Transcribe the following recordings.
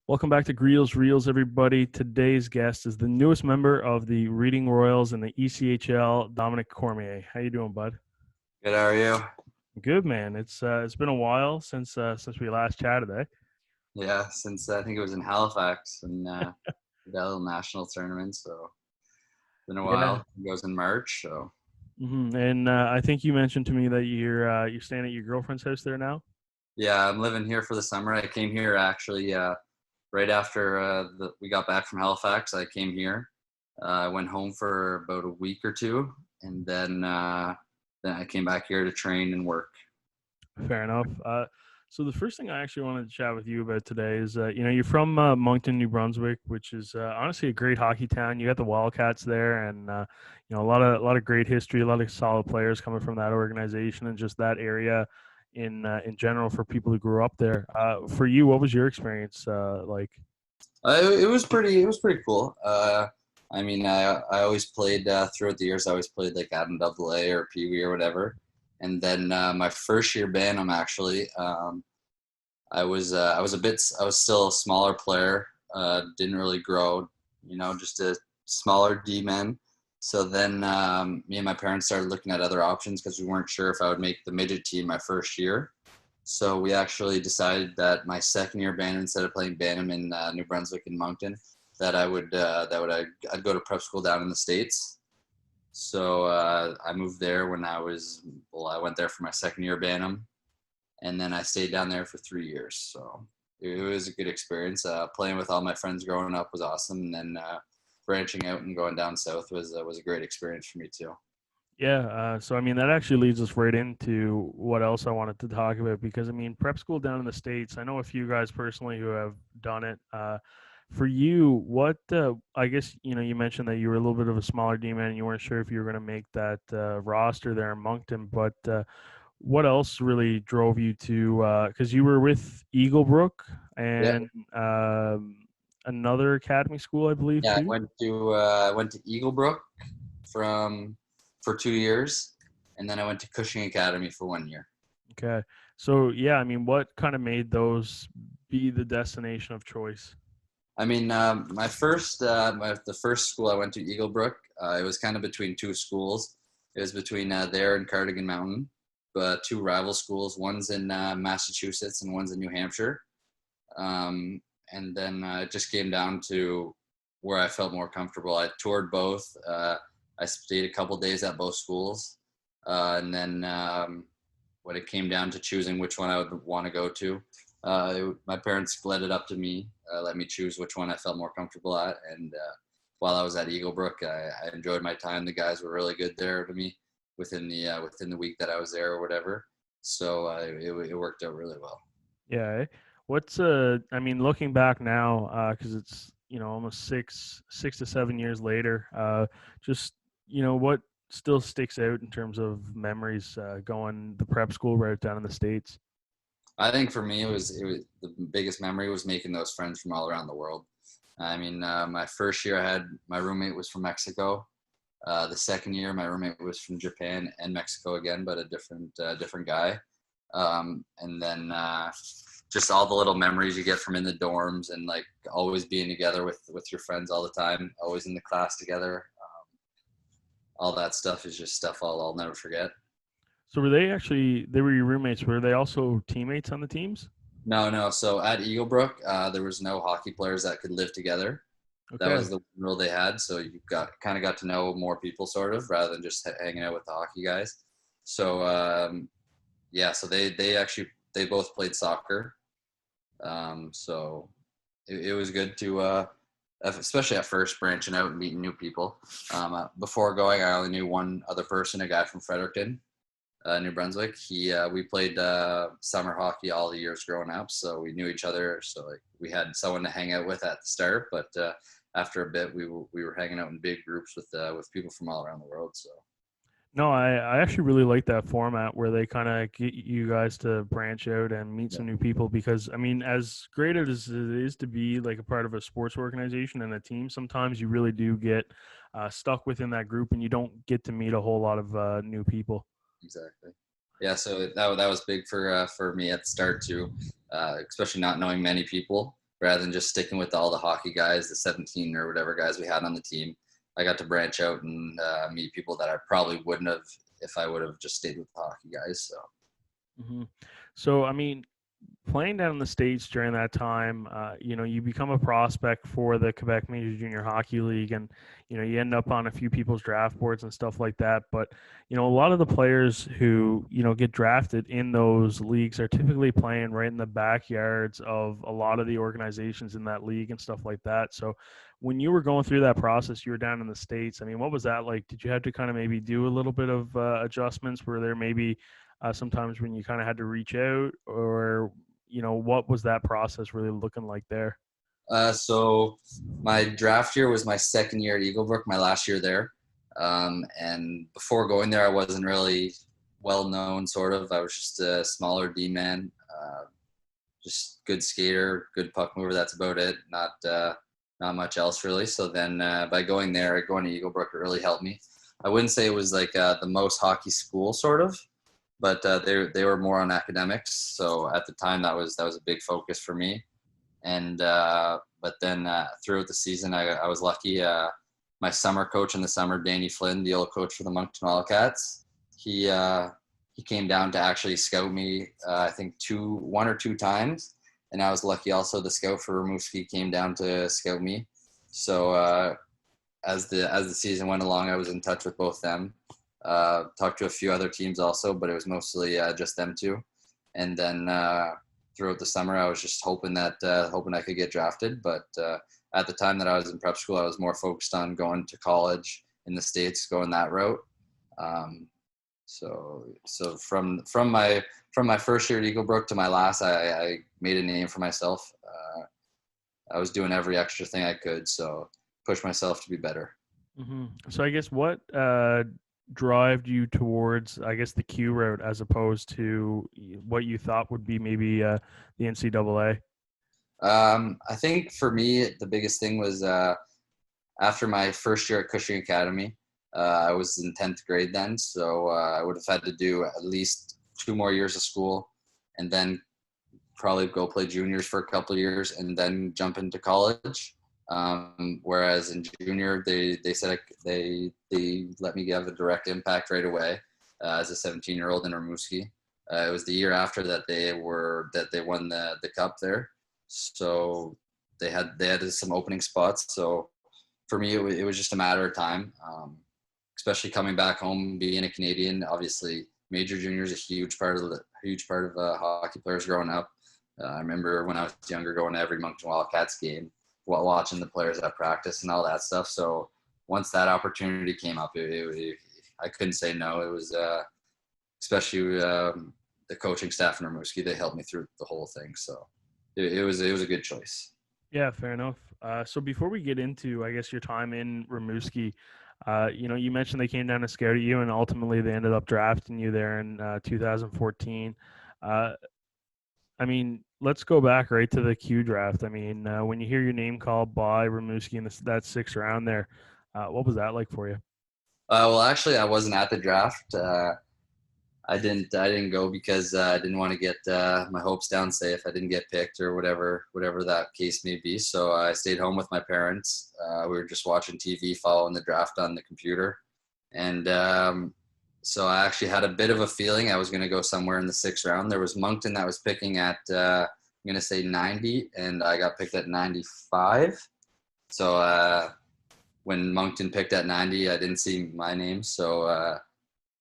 Welcome back to Greels Reels, everybody. Today's guest is the newest member of the Reading Royals in the ECHL, Dominic Cormier. How you doing, bud? Good, how are you? Good, man. It's been a while since we last chatted, eh? Yeah, since I think it was in Halifax and that little national tournament, so it's been a Yeah. while. It goes in March, so And I think you mentioned to me that you're staying at your girlfriend's house there now. yeah, I'm living here for the summer. I came here actually right after we got back from Halifax. I came here. I went home for about a week or two, and then I came back here to train and work. Fair enough. So the first thing I actually wanted to chat with you about today is, you're from Moncton, New Brunswick, which is honestly a great hockey town. You got the Wildcats there, and a lot of great history, a lot of solid players coming from that organization, and just that area in general for people who grew up there. For you, what was your experience like? It was pretty cool. I always played throughout the years. I always played like Adam AA or Pee Wee or whatever. And then my first year Bantam, actually, I was still a smaller player. Didn't really grow, just a smaller D man. So then me and my parents started looking at other options because we weren't sure if I would make the midget team my first year. So we actually decided that my second year Bantam, instead of playing Bantam in New Brunswick and Moncton, that I'd go to prep school down in the States. So I moved there I went there for my second year Bantam, and then I stayed down there for 3 years. So it was a good experience. Playing with all my friends growing up was awesome, and then branching out and going down south was a great experience for me too. Yeah, so I mean that actually leads us right into what else I wanted to talk about because I mean prep school down in the States. I know a few guys personally who have done it. For you, what I guess you mentioned that you were a little bit of a smaller D man and you weren't sure if you were going to make that roster there in Moncton, but what else really drove you to? Because you were with Eaglebrook Yeah, and another academy school, I believe, yeah. too. I went to Eaglebrook from for 2 years, and then I went to Cushing Academy for 1 year. Okay. So yeah, I mean, what kind of made those be the destination of choice? I mean, the first school I went to, Eaglebrook, it was kind of between two schools. It was between there and Cardigan Mountain, but two rival schools. One's in Massachusetts and one's in New Hampshire. And then it just came down to where I felt more comfortable. I toured both. I stayed a couple days at both schools, and then when it came down to choosing which one I would want to go to, my parents split it up to me, let me choose which one I felt more comfortable at. And while I was at Eaglebrook, I enjoyed my time. The guys were really good there to me within the week that I was there or whatever. So it worked out really well. Yeah. What's I mean, looking back now, because it's almost six to 7 years later. Just what still sticks out in terms of memories going the prep school right down in the States. I think for me, it was the biggest memory was making those friends from all around the world. I mean, my first year I had my roommate was from Mexico. The second year, my roommate was from Japan and Mexico again, but a different guy. And then just all the little memories you get from in the dorms and like always being together with your friends all the time, always in the class together. All that stuff is just stuff I'll never forget. So they were your roommates? Were they also teammates on the teams? No, no. So at Eaglebrook, there was no hockey players that could live together. That Okay. was the rule they had. So you got to know more people, sort of, rather than just hanging out with the hockey guys. So yeah, so they both played soccer. So it was good to, especially at first, branching out and meeting new people. Before going, I only knew one other person, a guy from Fredericton, New Brunswick. We played summer hockey all the years growing up, so we knew each other. So like we had someone to hang out with at the start, but after a bit, we were hanging out in big groups with people from all around the world. So No, I actually really like that format where they kind of get you guys to branch out and meet yeah, some new people because I mean, as great as it is to be like a part of a sports organization and a team, sometimes you really do get stuck within that group and you don't get to meet a whole lot of new people. exactly. Yeah, so that was big for me at the start too, especially not knowing many people. rather than just sticking with all the hockey guys, the 17 or whatever guys we had on the team. I got to branch out and meet people that I probably wouldn't have if I would have just stayed with the hockey guys. So. Mm-hmm. So, I mean, playing down in the States during that time, you become a prospect for the Quebec Major Junior Hockey League, and, you end up on a few people's draft boards and stuff like that. But, a lot of the players who, get drafted in those leagues are typically playing right in the backyards of a lot of the organizations in that league and stuff like that. So when you were going through that process, you were down in the States. I mean, what was that like? Did you have to kind of maybe do a little bit of adjustments? Were there maybe sometimes when you kind of had to reach out, or what was that process really looking like there? So my draft year was my second year at Eaglebrook, my last year there. And before going there, I wasn't really well known, sort of. I was just a smaller D man, just good skater, good puck mover. That's about it. Not much else really. So then by going to Eaglebrook, it really helped me. I wouldn't say it was like the most hockey school, sort of, but they were more on academics. So at the time, that was a big focus for me. And but then throughout the season, I was lucky. My summer coach in the summer, Danny Flynn, the old coach for the Moncton Wildcats, he came down to actually scout me. I think one or two times, and I was lucky. Also, the scout for Rimouski came down to scout me. So as the season went along, I was in touch with both them. Talked to a few other teams also, but it was mostly just them two. And then throughout the summer, I was just hoping I could get drafted. But at the time that I was in prep school, I was more focused on going to college in the States, going that route. So from my first year at Eaglebrook to my last, I made a name for myself. I was doing every extra thing I could, so push myself to be better. Mm-hmm. So I guess what drove you towards, I guess, the Q route as opposed to what you thought would be maybe the NCAA? I think for me, the biggest thing was after my first year at Cushing Academy, I was in 10th grade then, so I would have had to do at least 2 more years of school and then probably go play juniors for a couple of years and then jump into college. Whereas in junior, they said they let me have a direct impact right away as a 17-year-old in Rimouski. It was the year after that they won the cup there, so they had some opening spots. So for me, it was just a matter of time. Especially coming back home, being a Canadian, obviously major junior is a huge part of hockey players growing up. I remember when I was younger going to every Moncton Wildcats game, while watching the players at practice and all that stuff. So once that opportunity came up, I couldn't say no. It was especially the coaching staff in Rimouski, they helped me through the whole thing. So it was a good choice. Yeah, fair enough. So before we get into, I guess, your time in Rimouski, you mentioned they came down to scout you, and ultimately they ended up drafting you there in 2014. I mean, let's go back right to the Q draft. I mean, when you hear your name called by Rimouski in that 6th round there, what was that like for you? Well, actually, I wasn't at the draft. I didn't go because I didn't want to get my hopes down, say if I didn't get picked or whatever that case may be. So I stayed home with my parents. We were just watching TV, following the draft on the computer, and so I actually had a bit of a feeling I was going to go somewhere in the 6th round. There was Moncton that was picking at I'm going to say 90, and I got picked at 95. So when Moncton picked at 90, I didn't see my name, so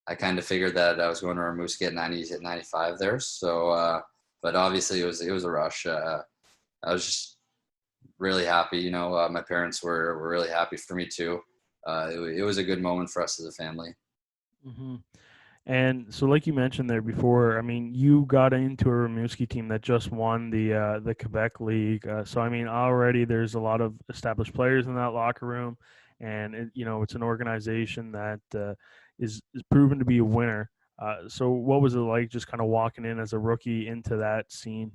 I kind of figured that I was going to Rimouski at 90 at 95 there. So, but obviously it was a rush. I was just really happy. My parents were really happy for me too. It was a good moment for us as a family. Mm-hmm. And so, like you mentioned there before, I mean, you got into a Rimouski team that just won the Quebec League. So, I mean, already there's a lot of established players in that locker room, and it's an organization that is proven to be a winner. So, what was it like just kind of walking in as a rookie into that scene?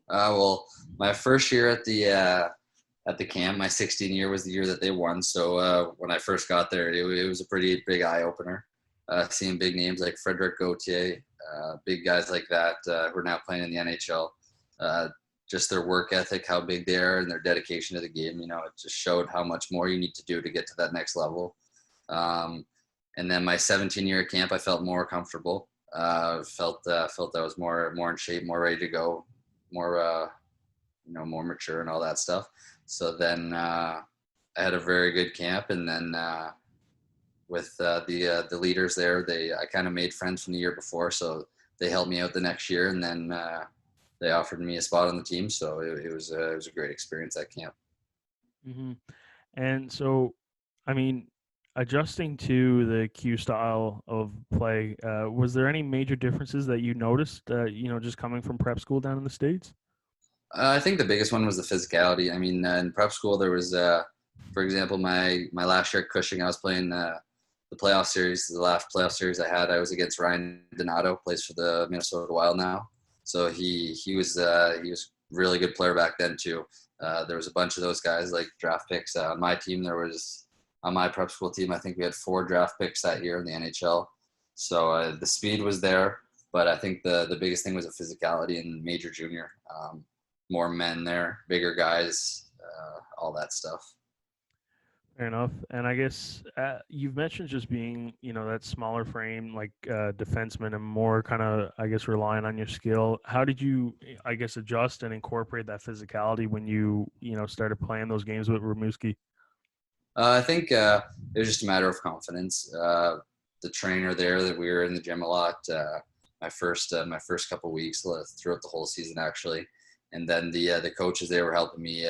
Well, my first year at the camp, my 16 year was the year that they won. So when I first got there, it was a pretty big eye opener. Seeing big names like Frederic Gauthier, big guys like that who are now playing in the NHL. just their work ethic, how big they are, and their dedication to the game. It just showed how much more you need to do to get to that next level. And then my 17-year camp, I felt more comfortable. Felt I was more in shape, more ready to go, more more mature and all that stuff. So then I had a very good camp, and then with the leaders there, I kind of made friends from the year before, so they helped me out the next year, and then they offered me a spot on the team. So it was a great experience at camp. Mm-hmm. And so, I mean, adjusting to the Q style of play, was there any major differences that you noticed, just coming from prep school down in the States? I think the biggest one was the physicality. I mean, in prep school, there was, for example, my last year at Cushing, I was playing the playoff series. The last playoff series I had, I was against Ryan Donato, plays for the Minnesota Wild now. So he was a really good player back then too. There was a bunch of those guys like draft picks. On my team, on my prep school team, I think we had 4 draft picks that year in the NHL. So the speed was there, but I think the biggest thing was the physicality in major junior. More men there, bigger guys, all that stuff. Fair enough. And I guess you've mentioned just being, that smaller frame, like defenseman, and more kind of, I guess, relying on your skill. How did you, I guess, adjust and incorporate that physicality when you started playing those games with Rimouski? I think it was just a matter of confidence. The trainer there, that we were in the gym a lot. My first couple weeks throughout the whole season, actually. And then the coaches, they were helping me,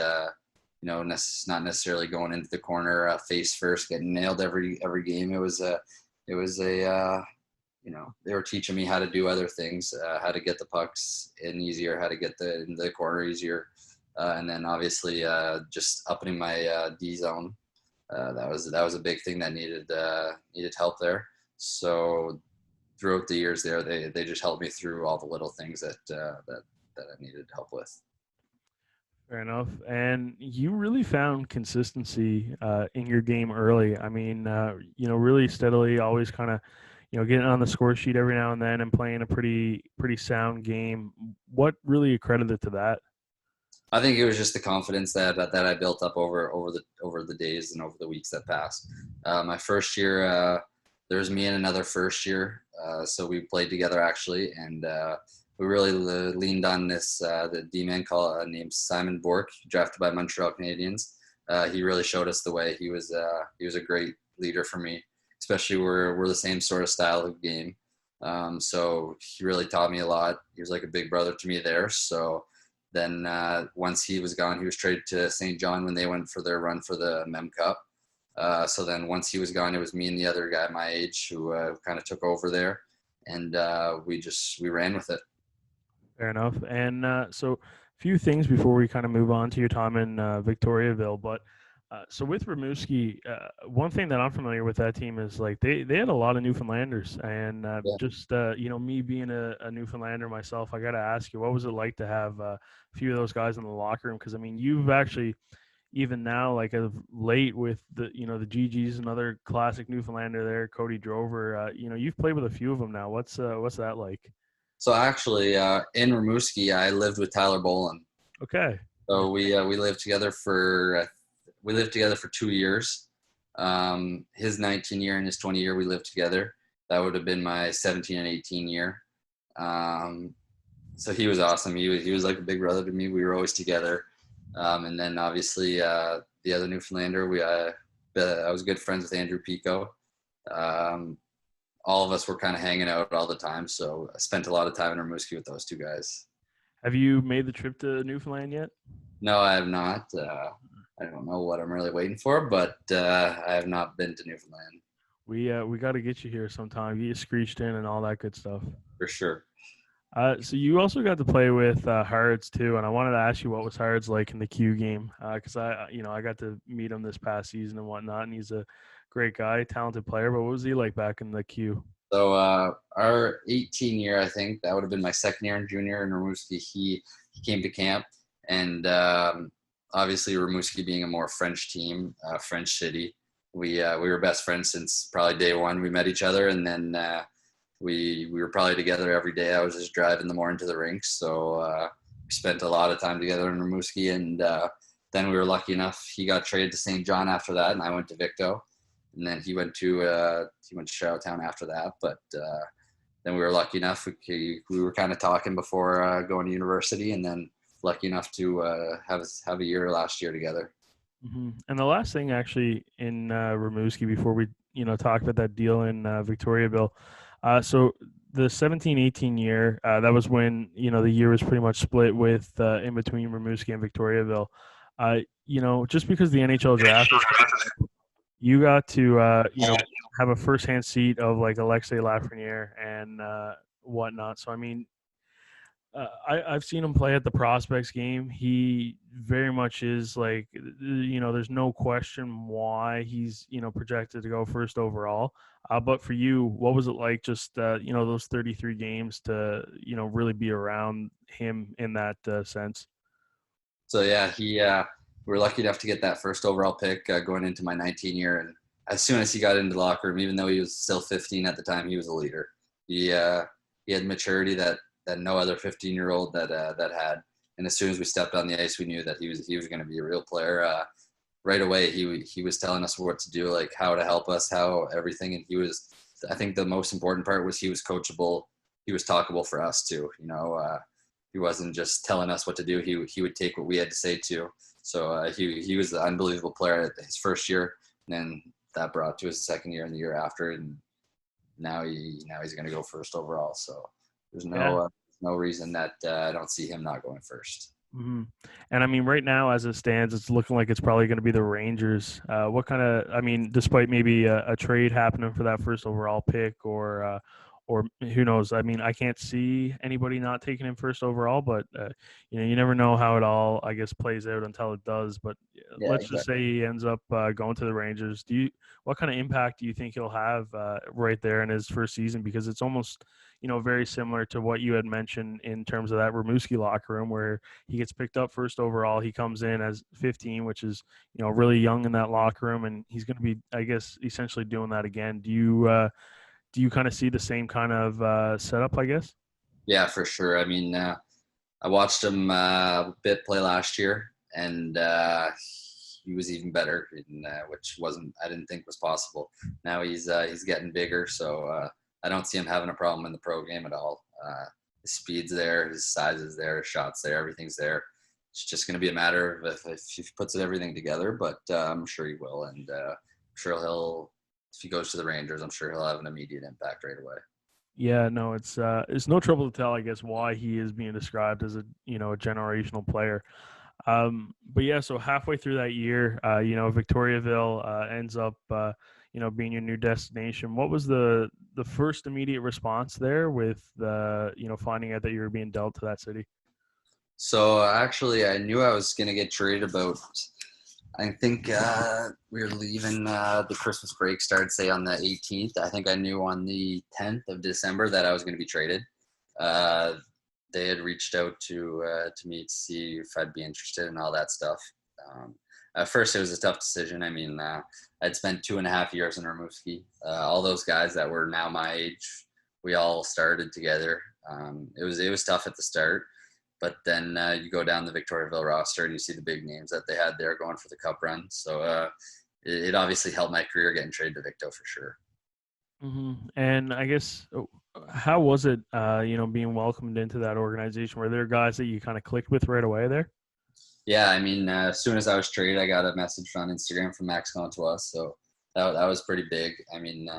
not necessarily going into the corner face first, getting nailed every game. They were teaching me how to do other things, how to get the pucks in easier, how to get in the corner easier, and then obviously just upping my D zone. That was a big thing that needed help there. So throughout the years there, they just helped me through all the little things that I needed help with. Fair enough. And you really found consistency in your game early. I mean, really steadily, always kind of, getting on the score sheet every now and then and playing a pretty sound game. What really accredited to that? I think it was just the confidence that I built up over the days and over the weeks that passed. My first year, there was me and another first year, so we played together actually, and we really leaned on the D-man named Simon Bork, drafted by Montreal Canadiens. He really showed us the way. He was a great leader for me, especially we're the same sort of style of game. So he really taught me a lot. He was like a big brother to me there. So then once he was gone, he was traded to St. John when they went for their run for the Mem Cup. So then once he was gone, it was me and the other guy my age who kind of took over there, and we ran with it. Fair enough. And so, a few things before we kind of move on to your time in Victoriaville. But so with Rimouski, one thing that I'm familiar with that team is like they had a lot of Newfoundlanders, and me being a Newfoundlander myself, I got to ask you, what was it like to have a few of those guys in the locker room? Because I mean, you've actually even now, like of late, with the the GGs, another classic Newfoundlander there, Cody Drover. You've played with a few of them now. What's that like? So actually, in Rimouski, I lived with Tyler Boland. Okay. So we lived together for 2 years. His 19 year and his 20 year, we lived together. That would have been my 17 and 18 year. So he was awesome. He was like a big brother to me. We were always together. And then obviously the other Newfoundlander, I was good friends with Andrew Pico. All of us were kind of hanging out all the time. So I spent a lot of time in Rimouski with those two guys. Have you made the trip to Newfoundland yet? No, I have not. I don't know what I'm really waiting for, but I have not been to Newfoundland. We got to get you here sometime. You screeched in and all that good stuff. For sure. So you also got to play with Harrods too, and I wanted to ask you what was Harrods like in the Q game, because I got to meet him this past season and whatnot, and he's a great guy, talented player. But what was he like back in the Q? So our 18 year, I think that would have been my second year in junior in Rimouski. He came to camp, and obviously Rimouski being a more French team, French city, we were best friends since probably day one we met each other, and then we were probably together every day. I was just driving the morning to the rinks, so spent a lot of time together in Rimouski, and then we were lucky enough. He got traded to St. John after that, and I went to Victo, and then he went to Charlottetown after that. But then we were lucky enough. We were kind of talking before going to university, and then lucky enough to have a year last year together. Mm-hmm. And the last thing actually in Rimouski before we talk about that deal in Victoriaville, so the 17-18 year, that was when the year was pretty much split with in between Rimouski and Victoriaville. Just because the NHL draft was you got to have a firsthand seat of like Alexei Lafreniere and whatnot. So I mean, I've seen him play at the prospects game. He very much is like, there's no question why he's, projected to go first overall. But for you, what was it like just, those 33 games to, really be around him in that sense? So yeah, we were lucky enough to get that first overall pick going into my 19 year. And as soon as he got into the locker room, even though he was still 15 at the time, he was a leader. He had maturity that no other 15-year-old that had. And as soon as we stepped on the ice, we knew that he was going to be a real player. Right away, he was telling us what to do, like how to help us, how everything. And I think the most important part was he was coachable. He was talkable for us too. He wasn't just telling us what to do. He would take what we had to say too. So he was an unbelievable player at his first year, and then that brought to his second year and the year after, and now he's going to go first overall. So there's no reason that I don't see him not going first. Mm-hmm. And I mean, right now, as it stands, it's looking like it's probably going to be the Rangers. What kind of, I mean, despite maybe a trade happening for that first overall pick, or who knows? I mean, I can't see anybody not taking him first overall, but you never know how it all, I guess, plays out until it does. But let's just say he ends up going to the Rangers. What kind of impact do you think he'll have right there in his first season? Because it's almost, very similar to what you had mentioned in terms of that Rimouski locker room, where he gets picked up first overall. He comes in as 15, which is, really young in that locker room, and he's going to be, I guess, essentially doing that again. Do you kind of see the same kind of setup, I guess? Yeah, for sure. I mean, I watched him a bit play last year, and he was even better, which I didn't think was possible. Now he's getting bigger, so I don't see him having a problem in the pro game at all. His speed's there, his size is there, his shots there, everything's there. It's just going to be a matter of if he puts everything together, but I'm sure he will, and I'm sure if he goes to the Rangers, I'm sure he'll have an immediate impact right away. Yeah, no, it's no trouble to tell, I guess, why he is being described as a generational player. But yeah, so halfway through that year, Victoriaville ends up being your new destination. What was the first immediate response there with finding out that you were being dealt to that city? So actually, I knew I was going to get traded about. I think we were leaving. The Christmas break started, say, on the 18th. I think I knew on the 10th of December that I was going to be traded. They had reached out to me to see if I'd be interested in all that stuff. At first, it was a tough decision. I mean, I'd spent 2.5 years in Rimouski. All those guys that were now my age, we all started together. It was tough at the start. But then you go down the Victoriaville roster and you see the big names that they had there going for the cup run. So it obviously helped my career getting traded to Victo for sure. Mm-hmm. And I guess, how was it, being welcomed into that organization? Were there guys that you kind of clicked with right away there? Yeah, I mean, as soon as I was traded, I got a message on Instagram from Max Contois. So that was pretty big. I mean,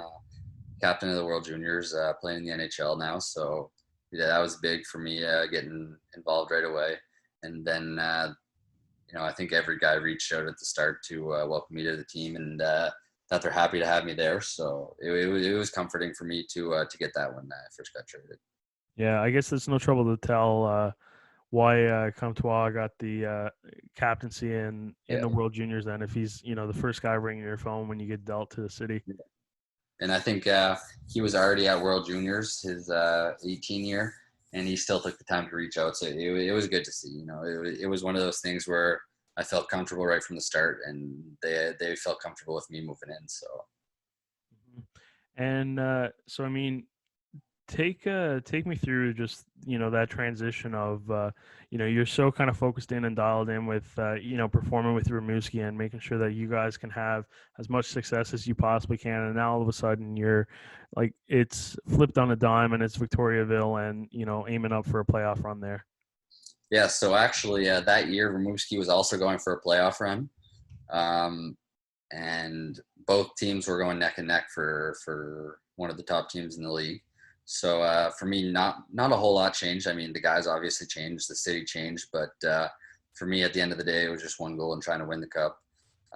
captain of the World Juniors, playing in the NHL now. So yeah, that was big for me getting involved right away. And then, I think every guy reached out at the start to welcome me to the team, and that they're happy to have me there. So it was comforting for me to get that when I first got traded. Yeah, I guess it's no trouble to tell why Comtois got the captaincy in the World Juniors. Then, if he's the first guy ringing your phone when you get dealt to the city. Yeah. And I think he was already at World Juniors his 18 year, and he still took the time to reach out. So it was good to see. It was one of those things where I felt comfortable right from the start, and they felt comfortable with me moving in. So. And so, I mean, take me through just that transition of you're so kind of focused in and dialed in with performing with Rimouski and making sure that you guys can have as much success as you possibly can, and now all of a sudden you're like it's flipped on a dime and it's Victoriaville and aiming up for a playoff run there. Yeah, so actually that year Rimouski was also going for a playoff run, and both teams were going neck and neck for one of the top teams in the league. So for me, not a whole lot changed. I mean, the guys obviously changed, the city changed, but for me, at the end of the day, it was just one goal and trying to win the cup.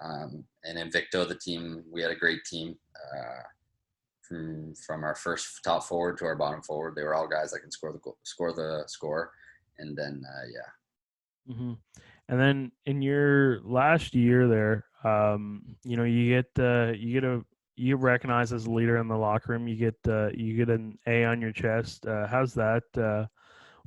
And in Victo, the team, we had a great team. From our first top forward to our bottom forward, they were all guys that can score the score. And then yeah. Mm-hmm. And then in your last year there, you get recognized as a leader in the locker room. You get an A on your chest. How's that?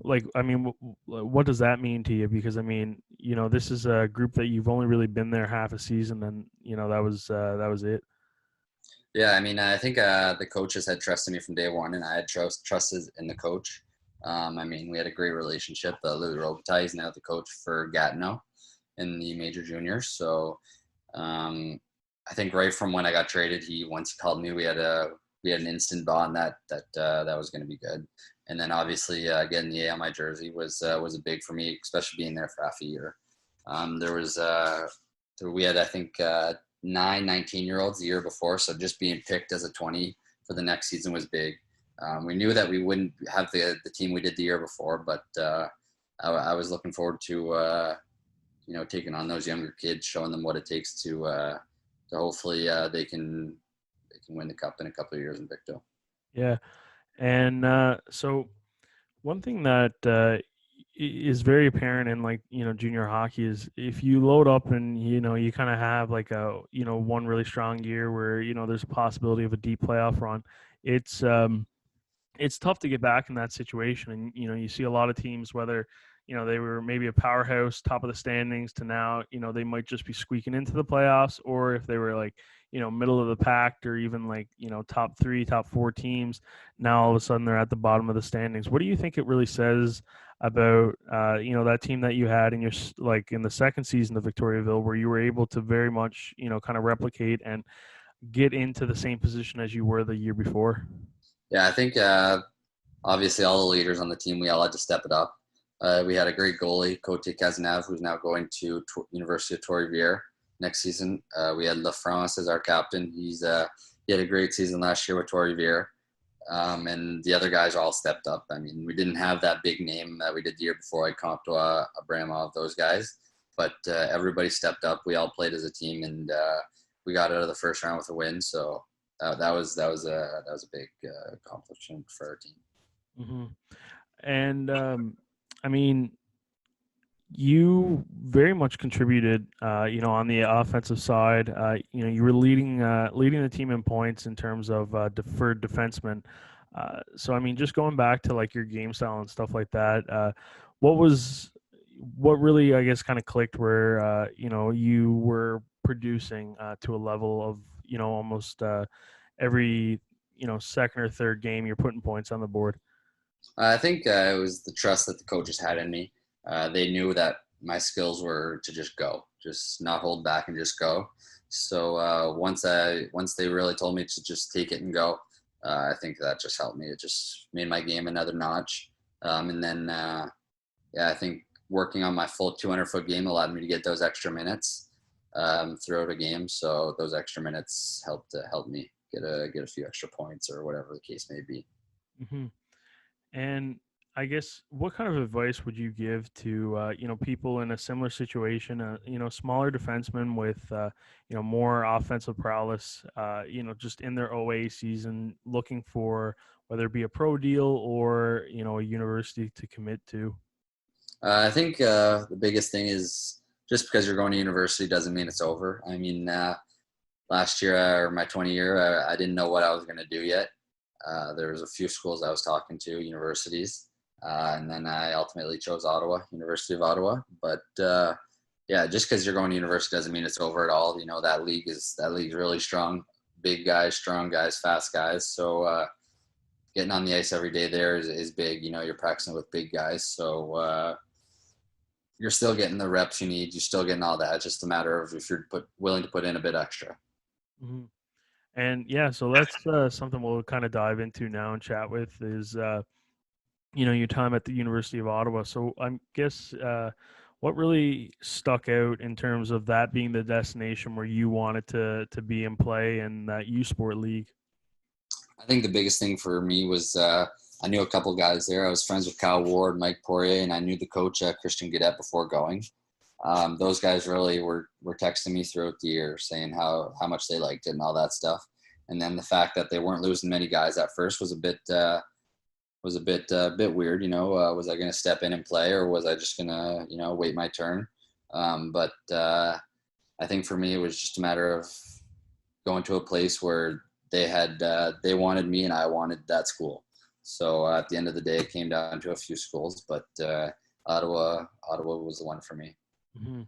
Like, I mean, what does that mean to you? Because I mean, this is a group that you've only really been there half a season, and that was it. Yeah, I mean, I think the coaches had trusted me from day one, and I had trusted in the coach. I mean, we had a great relationship. Louis Robitaille is now the coach for Gatineau in the major juniors. So I think right from when I got traded, once he called me, we had an instant bond that was going to be good. And then obviously getting the A on my jersey was a big for me, especially being there for half a year. We had I think 19-year-olds the year before, so just being picked as a 20 for the next season was big. We knew that we wouldn't have the team we did the year before, but I was looking forward to taking on those younger kids, showing them what it takes to hopefully they can win the cup in a couple of years in Victo. Yeah, and so one thing that is very apparent in junior hockey is if you load up and you kind of have like a one really strong year where there's a possibility of a deep playoff run, it's tough to get back in that situation. And you see a lot of teams, whether they were maybe a powerhouse top of the standings to now they might just be squeaking into the playoffs, or if they were like middle of the pack or even like top 3 top 4 teams, now all of a sudden they're at the bottom of the standings. What do you think it really says about that team that you had in your like in the second season of Victoriaville, where you were able to very much kind of replicate and get into the same position as you were the year before? Yeah, I think obviously all the leaders on the team, we all had to step it up. We had a great goalie, Cote Cazenave, who's now going to University of Victoriaville next season. We had LaFrance as our captain. He had a great season last year with Victoriaville. And the other guys all stepped up. I mean, we didn't have that big name that we did the year before, like Comtois, Abramov, those guys. But everybody stepped up. We all played as a team, and we got out of the first round with a win. So that was a big accomplishment for our team. Mm-hmm. And I mean, you very much contributed, on the offensive side. You were leading the team in points in terms of deferred defensemen. So I mean, just going back to like your game style and stuff like that, what really, I guess, kind of clicked where you were producing to a level of almost every second or third game you're putting points on the board. I think it was the trust that the coaches had in me. They knew that my skills were to just go, just not hold back and just go. So once they really told me to just take it and go, I think that just helped me. It just made my game another notch. And then, I think working on my full 200-foot game allowed me to get those extra minutes throughout a game. So those extra minutes helped me get a few extra points or whatever the case may be. Mm-hmm. And I guess what kind of advice would you give to people in a similar situation, smaller defensemen with more offensive prowess, just in their OA season, looking for whether it be a pro deal or a university to commit to? I think the biggest thing is just because you're going to university doesn't mean it's over. I mean, last year or my 20 year, I didn't know what I was going to do yet. There was a few schools I was talking to, universities, and then I ultimately chose Ottawa, University of Ottawa. But just because you're going to university doesn't mean it's over at all. That league's really strong, big guys, strong guys, fast guys. So getting on the ice every day there is big. You're practicing with big guys, so you're still getting the reps you need. You're still getting all that. It's just a matter of if you're willing to put in a bit extra. Mm-hmm. And yeah, so that's something we'll kind of dive into now and chat with is your time at the University of Ottawa. So I guess what really stuck out in terms of that being the destination where you wanted to be and play in that U Sport League? I think the biggest thing for me was I knew a couple guys there. I was friends with Kyle Ward, Mike Poirier, and I knew the coach, Christian Gaudette, before going. Those guys really were texting me throughout the year saying how much they liked it and all that stuff. And then the fact that they weren't losing many guys at first was a bit weird. Was I going to step in and play, or was I just going to wait my turn? But I think for me it was just a matter of going to a place where they wanted me and I wanted that school. So at the end of the day, it came down to a few schools, but Ottawa was the one for me. Mm-hmm.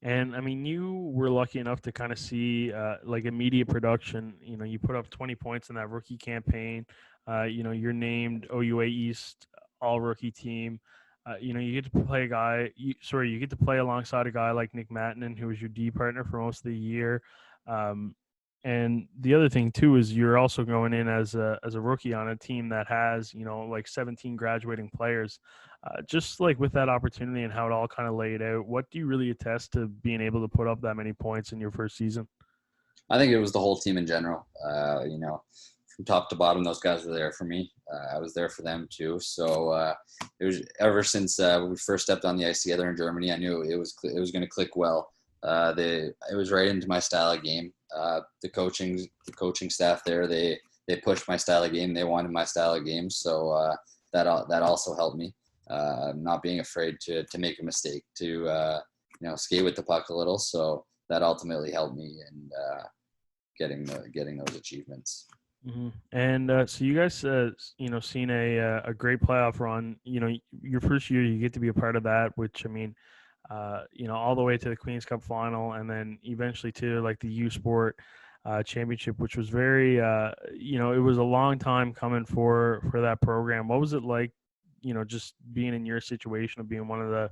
And I mean, you were lucky enough to kind of see like immediate production. You put up 20 points in that rookie campaign. You're named OUA East All Rookie Team. You get to play you get to play alongside a guy like Nick Mattinen, who was your D partner for most of the year. And the other thing too is you're also going in as a rookie on a team that has like 17 graduating players. Just like with that opportunity and how it all kind of laid out, what do you really attest to being able to put up that many points in your first season? I think it was the whole team in general. From top to bottom, those guys were there for me. I was there for them too. So it was ever since we first stepped on the ice together in Germany, I knew it was going to click well. It was right into my style of game. The coaching staff there, they pushed my style of game. They wanted my style of game, so that also helped me. Not being afraid to make a mistake, to skate with the puck a little. So that ultimately helped me in getting those achievements. Mm-hmm. And so you guys, seen a great playoff run. Your first year, you get to be a part of that, which I mean, all the way to the Queen's Cup final, and then eventually to like the U Sport championship, which was very, it was a long time coming for that program. What was it like, just being in your situation of being one of the,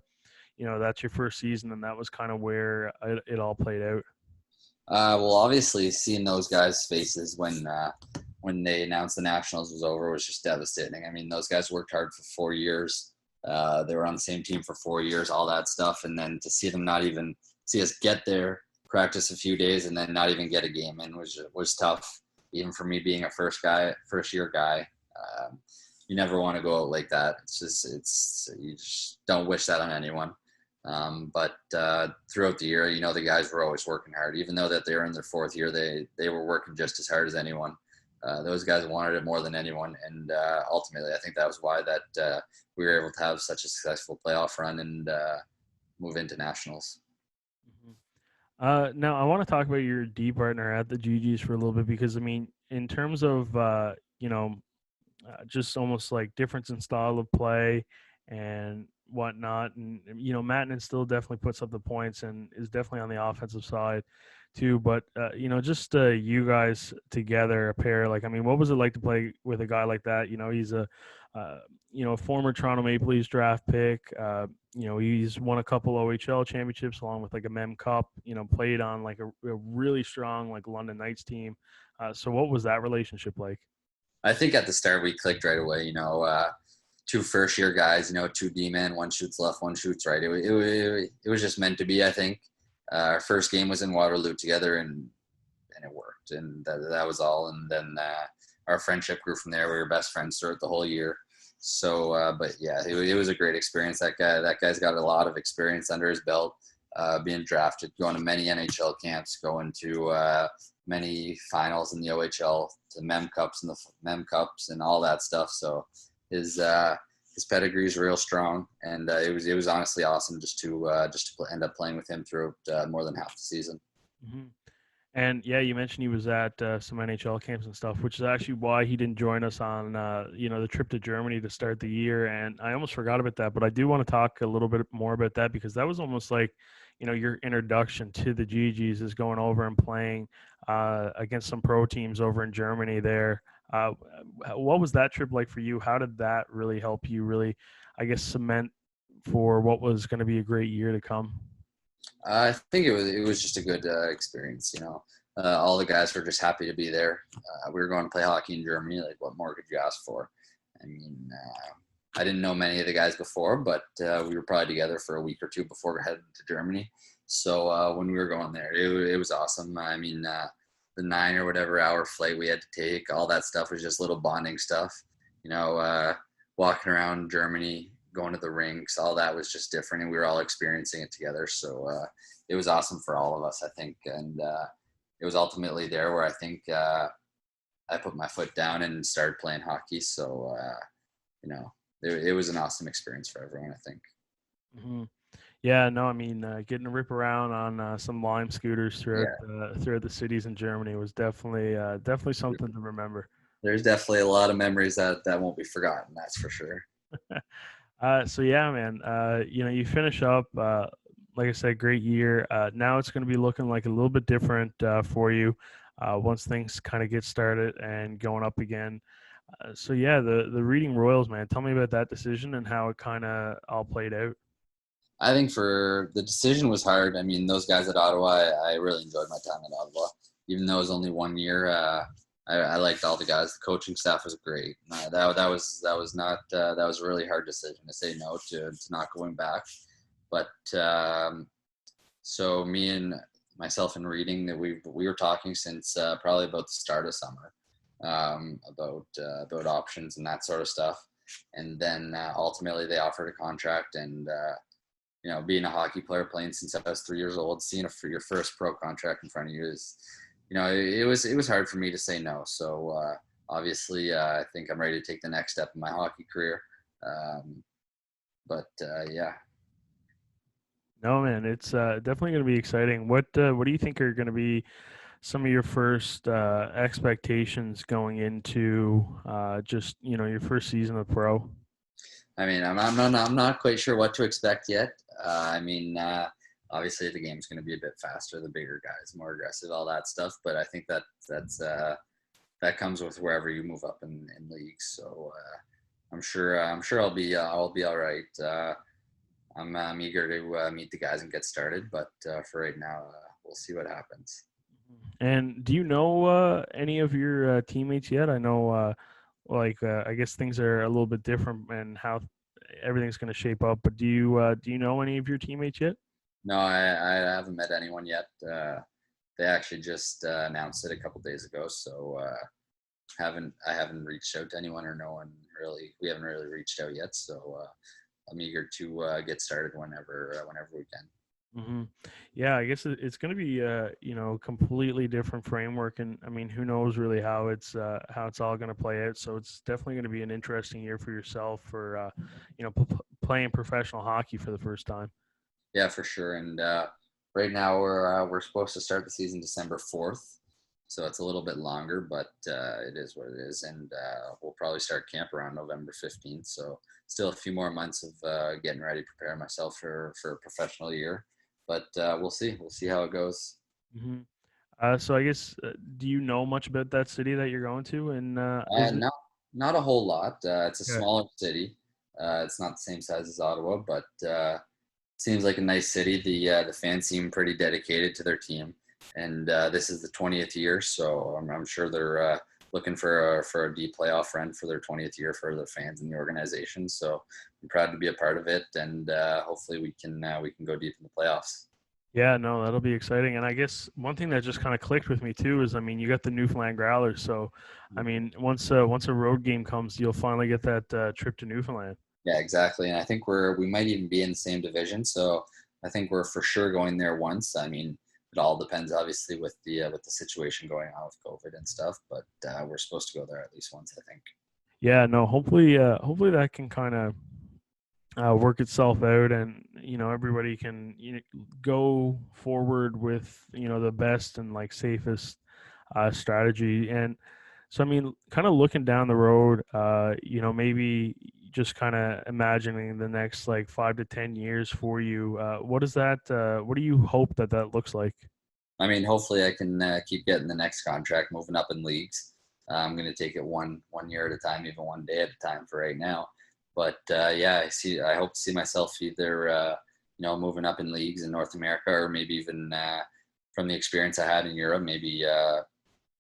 that's your first season, and that was kind of where it all played out? Well, obviously, seeing those guys' faces when they announced the Nationals was over was just devastating. I mean, those guys worked hard for 4 years. They were on the same team for 4 years, all that stuff, and then to see them not even see us get there, practice a few days, and then not even get a game in was tough. Even for me being a first year guy, you never want to go out like that. You just don't wish that on anyone. But throughout the year, the guys were always working hard. Even though that they were in their 4th year, they were working just as hard as anyone. Those guys wanted it more than anyone, and ultimately, I think that was why that we were able to have such a successful playoff run and move into nationals. Now I want to talk about your D partner at the GGs for a little bit because I mean, in terms of just almost like difference in style of play and whatnot, and Mattinen still definitely puts up the points and is definitely on the offensive side too. But just you guys together, a pair. Like, I mean, what was it like to play with a guy like that? He's a former Toronto Maple Leafs draft pick. He's won a couple OHL championships along with like a Mem Cup. Played on like a really strong like London Knights team. So what was that relationship like? I think at the start we clicked right away. 2 first-year guys. 2 D-men, one shoots left, one shoots right. It was just meant to be. I think our first game was in Waterloo together, and it worked, and that was all. And then our friendship grew from there. We were best friends throughout the whole year. So, but yeah, it was a great experience. That guy's got a lot of experience under his belt, being drafted, going to many NHL camps, going to many finals in the OHL, to Mem Cups and the Mem Cups and all that stuff. So his pedigree is real strong, and it was honestly awesome just to end up playing with him throughout more than half the season. Mm-hmm. And yeah, you mentioned he was at some NHL camps and stuff, which is actually why he didn't join us on the trip to Germany to start the year. And I almost forgot about that, but I do want to talk a little bit more about that because that was almost like your introduction to the GGs is going over and playing against some pro teams over in Germany there. Uh, what was that trip like for you? How did that really help you really, I guess, cement for what was going to be a great year to come? I think it was just a good experience. All the guys were just happy to be there. We were going to play hockey in Germany. Like, what more could you ask for? I mean, I didn't know many of the guys before, but we were probably together for a week or two before we headed to Germany. So when we were going there, it was awesome. I mean, the 9 or whatever hour flight we had to take, all that stuff was just little bonding stuff. You know, walking around Germany, going to the rinks, all that was just different, and we were all experiencing it together. So it was awesome for all of us, I think, and it was ultimately there where I think I put my foot down and started playing hockey. So it was an awesome experience for everyone, I think. Hmm. Yeah, no, I mean, getting to rip around on some Lime scooters Yeah, throughout the cities in Germany was definitely something to remember. there's definitely a lot of memories that won't be forgotten. That's for sure. So yeah, man, you finish up, like I said, great year. Now it's going to be looking like a little bit different for you once things kind of get started and going up again. So yeah, the Reading Royals, man. Tell me about that decision and how it kind of all played out. I think for the decision was hard. I mean, those guys at Ottawa, I really enjoyed my time at Ottawa, even though it was only 1 year. I liked all the guys. The coaching staff was great. That was a really hard decision to say no to not going back. But so me and myself and Reading, that we were talking since probably about the start of summer, about options and that sort of stuff. And then ultimately they offered a contract, and being a hockey player, playing since I was 3 years old, seeing your first pro contract in front of you is, it was hard for me to say no. So obviously, I think I'm ready to take the next step in my hockey career. But yeah. No, man, it's definitely going to be exciting. What do you think are going to be some of your first expectations going into just your first season of pro? I mean, I'm not quite sure what to expect yet. I mean, obviously the game's going to be a bit faster, the bigger guys, more aggressive, all that stuff. But I think that comes with wherever you move up in leagues. So I'm sure I'll be all right. I'm eager to meet the guys and get started, but for right now, we'll see what happens. And do you know any of your teammates yet? I know, I guess things are a little bit different and how everything's going to shape up. But do you know any of your teammates yet? No, I haven't met anyone yet. They actually just announced it a couple days ago, so I haven't reached out to anyone, or no one really. We haven't really reached out yet, so I'm eager to get started whenever we can. Hmm. Yeah, I guess it's going to be completely different framework, and I mean, who knows really how it's all going to play out. So it's definitely going to be an interesting year for yourself for playing professional hockey for the first time. Yeah, for sure. And right now we're supposed to start the season December 4th, so it's a little bit longer, but it is what it is. And we'll probably start camp around November 15th. So still a few more months of getting ready, preparing myself for a professional year. But we'll see. We'll see how it goes. Hmm. So I guess, do you know much about that city that you're going to? And is it Not a whole lot. It's a okay? smaller city. It's not the same size as Ottawa, but seems like a nice city. The fans seem pretty dedicated to their team, and this is the 20th year, so I'm sure they're looking for a deep playoff run for their 20th year for the fans and the organization. So I'm proud to be a part of it, and hopefully we can go deep in the playoffs. Yeah, no, that'll be exciting. And I guess one thing that just kind of clicked with me too is, I mean, you got the Newfoundland Growlers. So, I mean, once a road game comes, you'll finally get that trip to Newfoundland. Yeah, exactly. And I think we might even be in the same division. So I think we're for sure going there once. I mean, it all depends obviously with the situation going on with COVID and stuff, but we're supposed to go there at least once, I think. Yeah, no, hopefully that can kind of work itself out, and everybody can go forward with the best and like safest strategy. And so, I mean, kind of looking down the road, maybe just kind of imagining the next like 5 to 10 years for you. What do you hope that looks like? I mean, hopefully I can keep getting the next contract, moving up in leagues. I'm going to take it one year at a time, even one day at a time for right now. But yeah, I hope to see myself either moving up in leagues in North America, or maybe even from the experience I had in Europe, maybe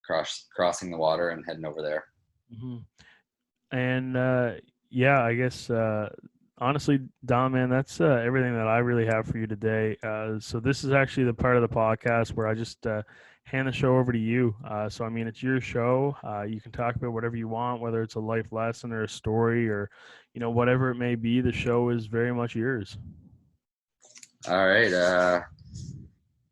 crossing the water and heading over there. Mm-hmm. And yeah, I guess honestly, Dom, man, that's everything that I really have for you today. So this is actually the part of the podcast where I just hand the show over to you. So I mean, it's your show. You can talk about whatever you want, whether it's a life lesson or a story or whatever it may be. The show is very much yours. All right.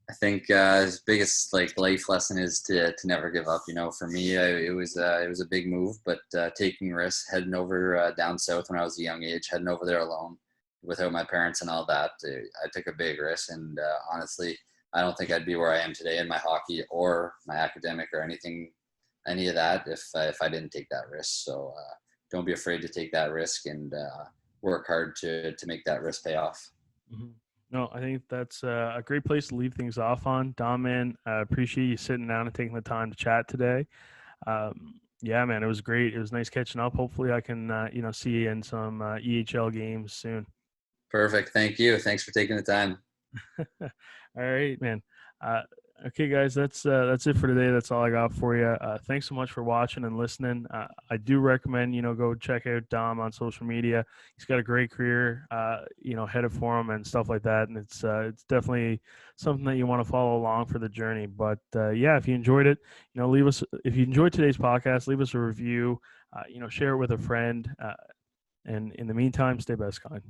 I think his biggest life lesson is to never give up. For me, it was a big move, but taking risks, heading over down south when I was a young age, heading over there alone without my parents and all that. I took a big risk, and honestly, I don't think I'd be where I am today in my hockey or my academic or any of that if I didn't take that risk. So don't be afraid to take that risk and work hard to make that risk pay off. Mm-hmm. No, I think that's a great place to leave things off on. Dom, man, I appreciate you sitting down and taking the time to chat today. Yeah, man, it was great. It was nice catching up. Hopefully I can, see you in some EHL games soon. Perfect. Thank you. Thanks for taking the time. All right, man. Okay, guys, that's it for today. That's all I got for you. Thanks so much for watching and listening. I do recommend go check out Dom on social media. He's got a great career, headed for him and stuff like that. And it's definitely something that you want to follow along for the journey. But yeah, if you enjoyed it, if you enjoyed today's podcast, leave us a review. Share it with a friend. And in the meantime, stay best kind.